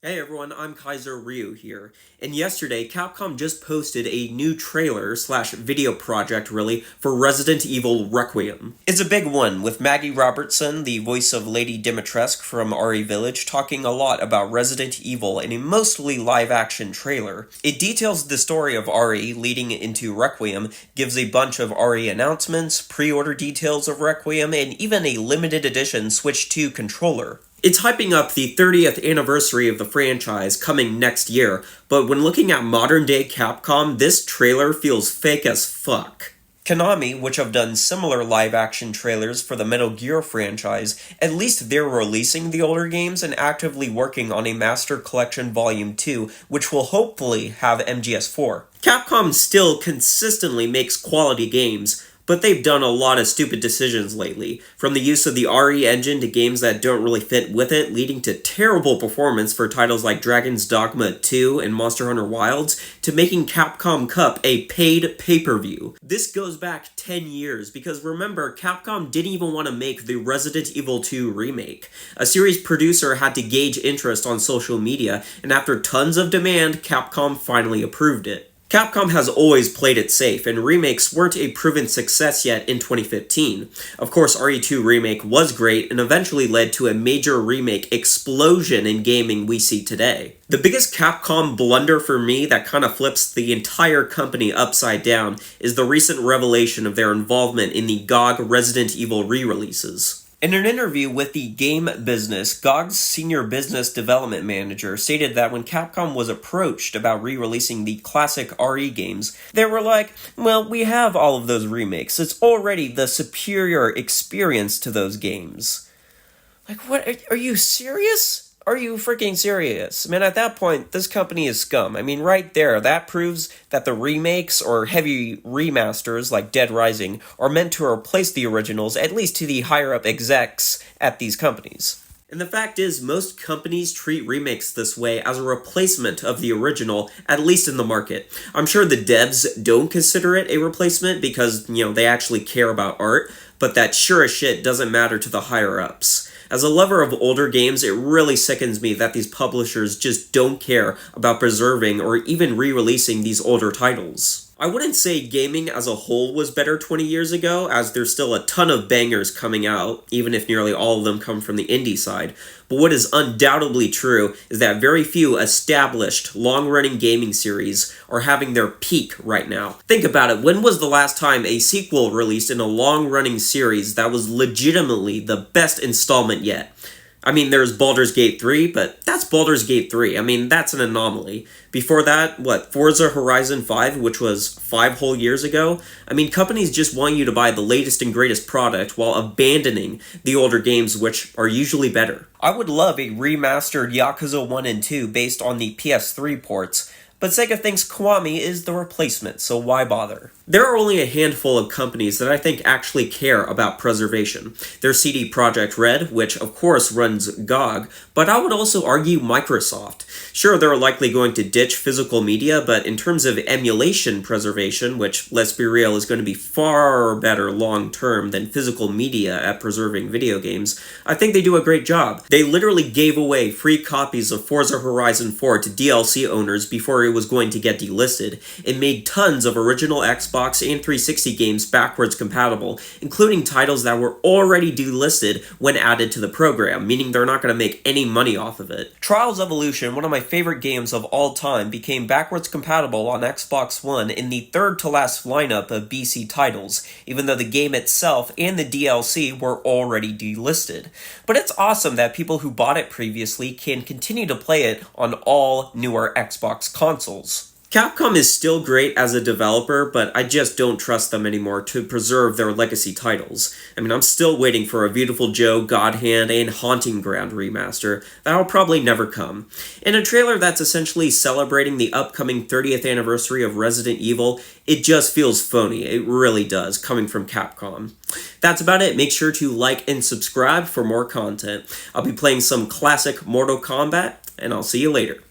Hey everyone, I'm Kaiser Ryu here, and yesterday Capcom just posted a new trailer slash video project really for Resident Evil Requiem. It's a big one, with Maggie Robertson, the voice of Lady Dimitrescu from RE Village, talking a lot about Resident Evil in a mostly live-action trailer. It details the story of RE leading into Requiem, gives a bunch of RE announcements, pre-order details of Requiem, and even a limited edition Switch 2 controller. It's hyping up the 30th anniversary of the franchise coming next year, but when looking at modern day Capcom, this trailer feels fake as fuck. Konami, which have done similar live action trailers for the Metal Gear franchise, at least they're releasing the older games and actively working on a Master Collection Volume 2, which will hopefully have MGS4. Capcom still consistently makes quality games, but they've done a lot of stupid decisions lately, from the use of the RE engine to games that don't really fit with it, leading to terrible performance for titles like Dragon's Dogma 2 and Monster Hunter Wilds, to making Capcom Cup a paid pay-per-view. This goes back 10 years, because remember, Capcom didn't even want to make the Resident Evil 2 remake. A series producer had to gauge interest on social media, and after tons of demand, Capcom finally approved it. Capcom has always played it safe, and remakes weren't a proven success yet in 2015. Of course, RE2 Remake was great and eventually led to a major remake explosion in gaming we see today. The biggest Capcom blunder for me that kind of flips the entire company upside down is the recent revelation of their involvement in the GOG Resident Evil re-releases. In an interview with the Game Business, GOG's senior business development manager stated that when Capcom was approached about re-releasing the classic RE games, they were like, well, we have all of those remakes. It's already the superior experience to those games. Like, what? Are you serious? Are you freaking serious? Man, at that point, this company is scum. I mean, right there, that proves that the remakes or heavy remasters like Dead Rising are meant to replace the originals, at least to the higher-up execs at these companies. And the fact is, most companies treat remakes this way as a replacement of the original, at least in the market. I'm sure the devs don't consider it a replacement because, they actually care about art, but that sure as shit doesn't matter to the higher-ups. As a lover of older games, it really sickens me that these publishers just don't care about preserving or even re-releasing these older titles. I wouldn't say gaming as a whole was better 20 years ago, as there's still a ton of bangers coming out, even if nearly all of them come from the indie side. But what is undoubtedly true is that very few established, long-running gaming series are having their peak right now. Think about it, when was the last time a sequel released in a long-running series that was legitimately the best installment yet? I mean, there's Baldur's Gate 3, but that's Baldur's Gate 3. I mean, that's an anomaly. Before that, Forza Horizon 5, which was 5 whole years ago? I mean, companies just want you to buy the latest and greatest product while abandoning the older games, which are usually better. I would love a remastered Yakuza 1 and 2 based on the PS3 ports, but Sega thinks Kiwami is the replacement, so why bother? There are only a handful of companies that I think actually care about preservation. There's CD Projekt Red, which of course runs GOG, but I would also argue Microsoft. Sure, they're likely going to ditch physical media, but in terms of emulation preservation, which, let's be real, is going to be far better long-term than physical media at preserving video games, I think they do a great job. They literally gave away free copies of Forza Horizon 4 to DLC owners before it was going to get delisted, and made tons of original Xbox and 360 games backwards compatible, including titles that were already delisted when added to the program, meaning they're not going to make any money off of it. Trials Evolution, one of my favorite games of all time, became backwards compatible on Xbox One in the third-to-last lineup of BC titles, even though the game itself and the DLC were already delisted. But it's awesome that people who bought it previously can continue to play it on all newer Xbox consoles. Capcom is still great as a developer, but I just don't trust them anymore to preserve their legacy titles. I mean, I'm still waiting for a Beautiful Joe, God Hand, and Haunting Ground remaster. That'll probably never come. In a trailer that's essentially celebrating the upcoming 30th anniversary of Resident Evil, it just feels phony. It really does, coming from Capcom. That's about it. Make sure to like and subscribe for more content. I'll be playing some classic Mortal Kombat, and I'll see you later.